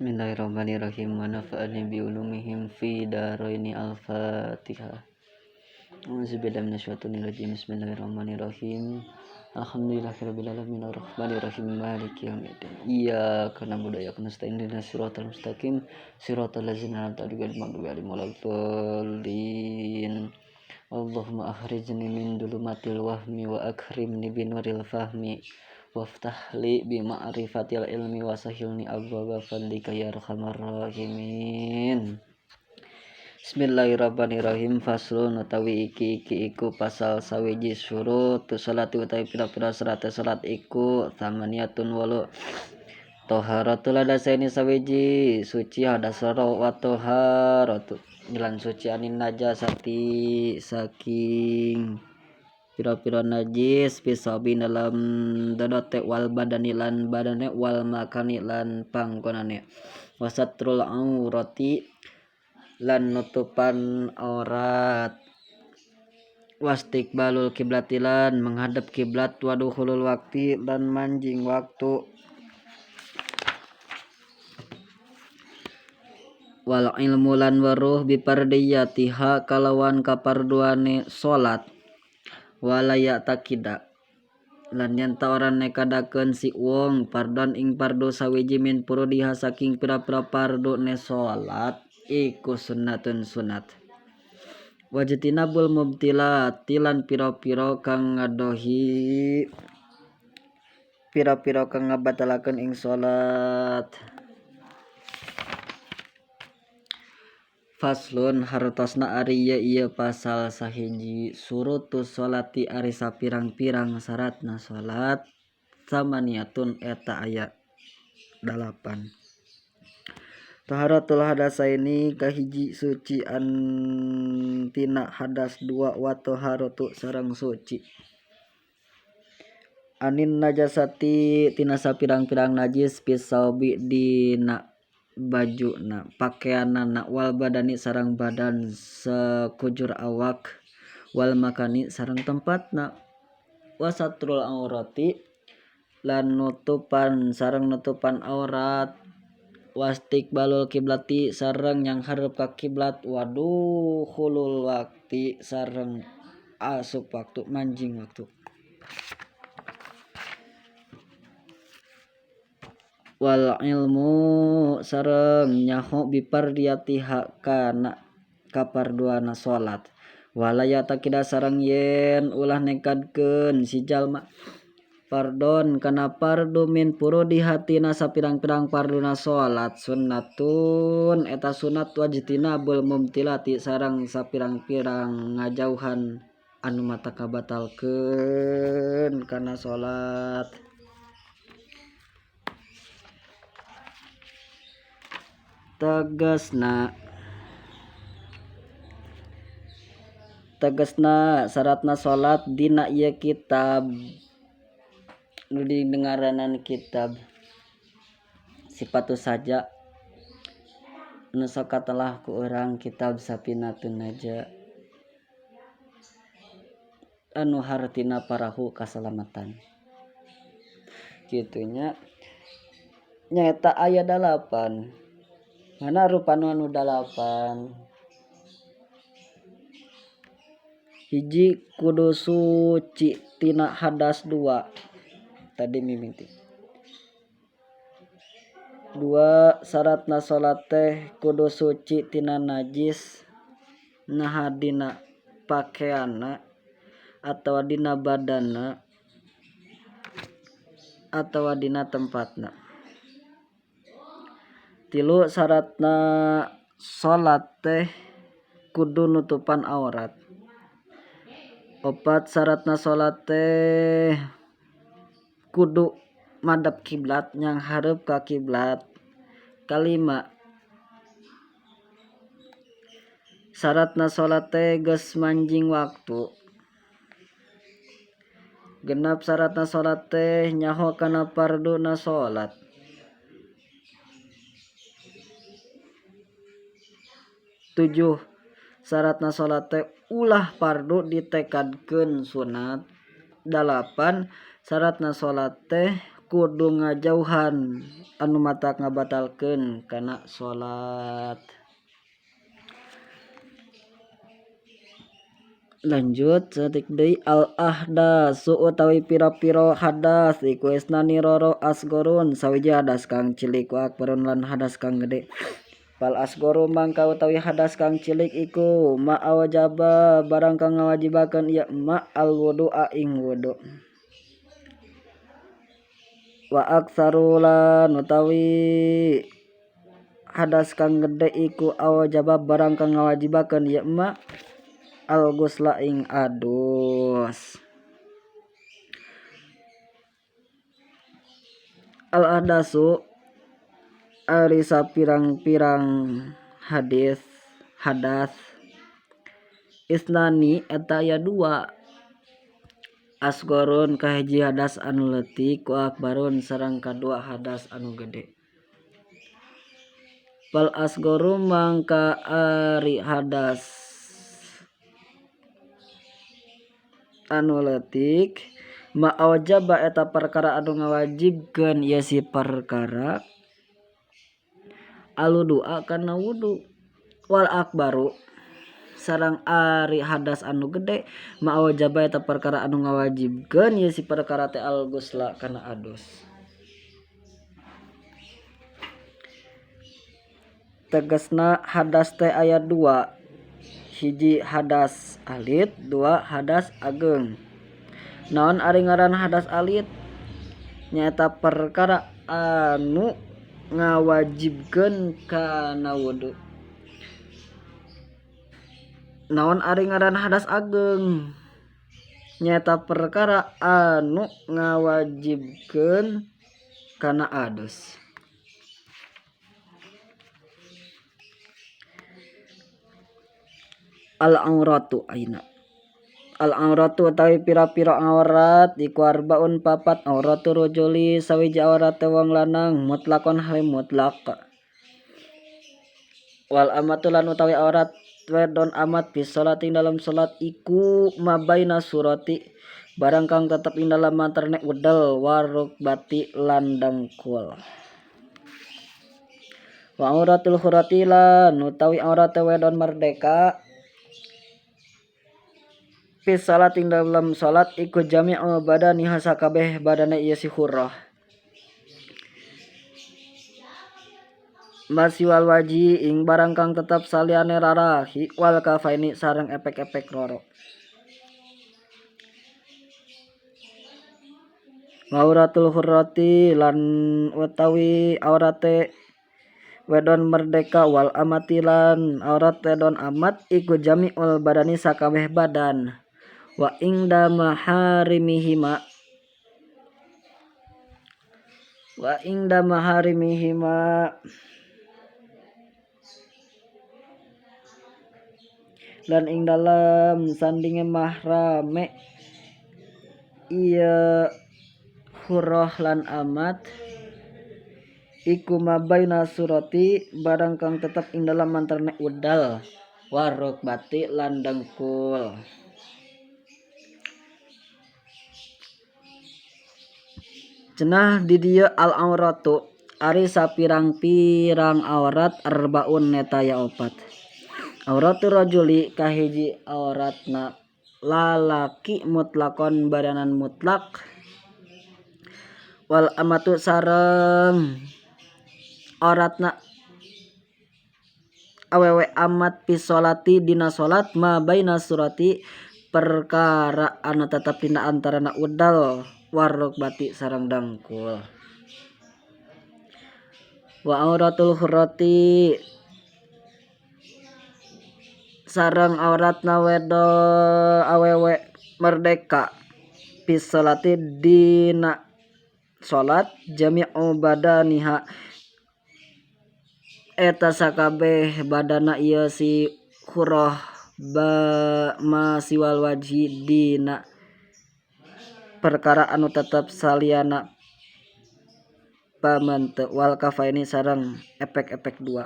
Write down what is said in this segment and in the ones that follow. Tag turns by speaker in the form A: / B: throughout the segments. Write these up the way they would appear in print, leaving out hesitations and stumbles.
A: Bismillahirrahmanirrahim. Wa nafa'ani bi ulumihim fi daraini. Al-Fatihah. A'udzubillahi minasyaitonir rajim. Bismillahirrahmanirrahim. Alhamdulillahirabbil alamin arrahmanirrahim maliki yaumiddin. Iyyaka na'budu wa iyyaka nasta'in ihdinas siratal mustaqim siratal ladzina an'amta 'alaihim ghairil maghdubi 'alaihim waladdallin. Allahumma akhrijni min dhulumatil wahmi wa akrimni bi nuril fahmi waftah li bi ma'rifatil ilmi wa sahilni abwaaba fadlika ya arhamar rahimin. Bismillahirrahmanirrahim. Faslun utawi iki iku pasal sawiji syurut salat utawi pira-pira syarat salat iku thamaniyatun walu. Taharatul hadasaini sawiji suci hadasara wa taharatu lan suci anin najasati saking pira-pira najis pisabi dalam dadote wal badani lan badane wal makani lan panggonane wasatrul aurati lan nutupan aurat wastiqbalul kiblatilan menghadap kiblat wadukhulul wakti lan manjing waktu wal ilmu lan waruh bipardiyatiha kalawan kaparduane salat walaya takida lan yen ta ora nekadakeun si wong pardon ing pardu sawiji min purudiha saking pira-pira pardu ne salat iku sunnatun sunat wajtinabul mubtilat tilan pira-pira kang ngadohi pira-pira kang ngabatalakeun ing salat. Faslun hartosna ari ieu pasal sahiji surutus sholati ari sapirang-pirang syaratna salat samaniyatun eta aya 8. Taharatul hadasaini kahiji suci antina hadas 2 wa taharatu sareng suci anin najasati tina sapirang-pirang najis pisaubi dina bajuna pakaianana wal badani sareng badan sekujur awak wal makani sareng tempatna wasatrul aurati lan nutupan sareng nutupan aurat wastiqbalul kiblati sareng yang hareup ka kiblat wadukhulul wakti sareng asup waktu manjing waktu wal ilmu sareng nyaho bipardiyatiha kana kaparduana salat walaya takida sareng yen ulah nekadkeun si jalma pardon kana pardu min purudi hatina sapirang-pirang parduna salat sunnatun eta sunat wajtinabul mumtilati sareng sapirang-pirang ngajauhan anu mata kabatalkeun kana salat. Tegasna syaratna salat dina ieu kitab nu didengaranan kitab sifatu saja nu sakatelah ku urang kitab Sapinatun Naja anu hartina parahu kasalamatan kitunya nyaeta aya 8 mana rupana anu 8 hiji kudu suci tina hadas 2 tadi mimiti 2 syaratna salat teh kudu suci tina najis naha dina pakaianna atawa dina badanna atawa dina tempatna 3 syaratna salat teh kudu nutupan aurat 4 syaratna salat teh kudu madep kiblat yang hareup ka kiblat 5 syaratna salat teh geus manjing waktu 6 syaratna salat teh nyaho kana parduna salat 7 syaratna salat teh ulah pardu ditekadkeun sunat 8 syaratna salat teh kudu ngajauhan anu matak ngabatalkeun kana salat. Lanjut satik deui al ahdasu utawi pira-pira hadas iku isnani roro asgorun sawiji hadas kang cilik wa akbarun lan hadas kang gede. Fal asgoru mangka utawi hadas kang cilik iku ma awajaba barang kang ngawajibakeun ieu ma al wudu'a ing wudu. Wa aksarulan utawi hadas kang gede iku awajaba barang kang ngawajibakeun ieu ma al ghusla ing adus. Al ahdasu ari sapirang-pirang hadas isnani eta aya dua asgorun kahiji hadas anu leutik wa akbarun sareng kadua hadas anu gede. Fal asgoru mangka ari hadas anu leutik ma awjaba eta perkara anu ngawajibkeun ieu si perkara aludu'a kana wudu. Wal akbaru sareng ari hadas anu gede ma awjaba eta perkara anu ngawajibkeun ieu si perkara teh al ghusla kana adus. Tegasna hadas teh aya dua, hiji hadas alit, dua hadas ageung. Naon ari ngaran hadas alit? Nyaeta perkara anu ngawajibkeun kana wudu. Naon ari ngaran hadas ageung? Nyaeta perkara anu ngawajibkeun kana adus. Al auratu aina. Al auratu utawi pira-pira aurat iku arbaun papat auratu rajuli sawiji aurat wong lanang mutlakon hale mutlak. Wal amatu lan utawi aurat wedon amat fi sholati dalam salat iku mabaina surati barang kang tetep ing dalam antarané udel warukbati lan dengkul. Wa auratul hurati lan utawi aurat wedon merdeka fi salat ing dalam salat iku jami'u badaniha sakabeh badane ieu si hurrah. Masiwal waji ing barang kang tetep saliyane rarahi wal kafaini sareng epek-epek roro. Auratul hurrati lan utawi aurate wedon merdeka wal amati lan aurat wedon amat iku jami'ul badani sakabeh badan. Wa ingda maharimihima lan ing dalam sandinge mahrame ieu hurrah lan amat iku mabaina surati barang kang tetep ing dalam antarané udal warukbati lan dengkul. Cenah di dieu al auratu ari sapirang-pirang aurat arbaun neta ya opat. Auratul rajuli kahiji auratna lalaki mutlakon badanan mutlak. Wal amatu sareng auratna awewe amat fi sholati dina salat ma baina surati perkara anu tetep dina antarana udal warukbati sareng dengkul. Wa auratul hurrati sareng auratna awewe merdeka fi sholati dina salat jami'u badaniha eta sakabeh badana ieu si hurrah masiwal wajhi dina perkara anu tetep saliyana pamenteun wal kafaini sareng epek-epek dua.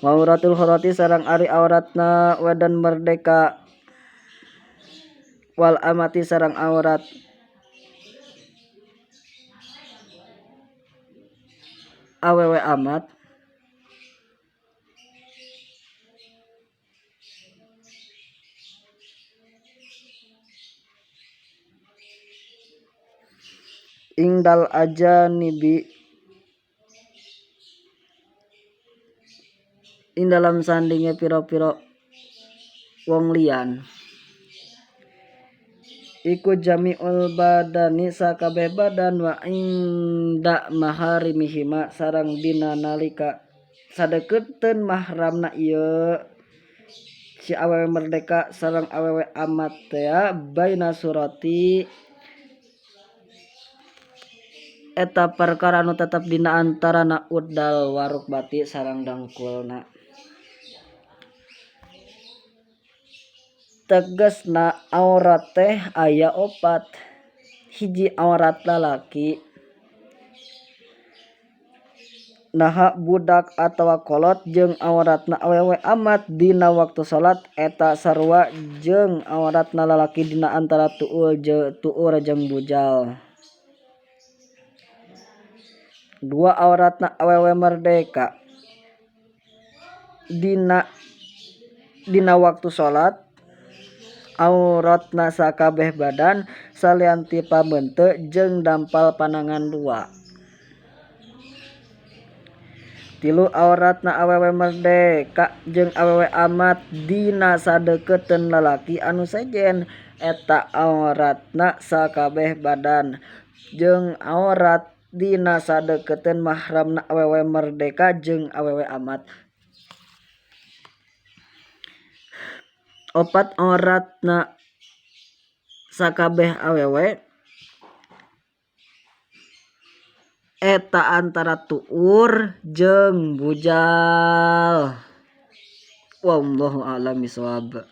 A: Wa auratul hurrati sareng ari auratna wedon merdeka wal amati sareng aurat awewe amat ingdal ajanibi ing dalam sandinge piro-piro wong liyan iku jami'ul badani sakabeh badan wa inda maharimihima sareng dina nalika sadeukeuteun mahramna ieu si awewe merdeka sareng awewe amat teh baina surati eta perkara nu tetep dina antarana udal warukbati sareng dangkulna. Tegesna aurat teh aya opat. Hiji aurat lalaki naha budak atawa kolot jeung auratna awewe amat dina waktu salat eta sarua jeung auratna lalaki dina antara tuur jeung bujal. Dua auratna awewe merdeka dina waktu salat auratna sakabeh badan salian ti pambeunteut jeung dampal panangan dua. Tilu auratna awewe merdeka jeung awewe amat dina sadeukeuten lalaki anu sejen eta auratna sakabeh badan jeung aurat dina sadeukeuten mahramna awewe merdeka jeung awewe amat. Opat auratna sakabeh awewe eta antara tuur jeung bujal. Wallahu a'lam bishawab.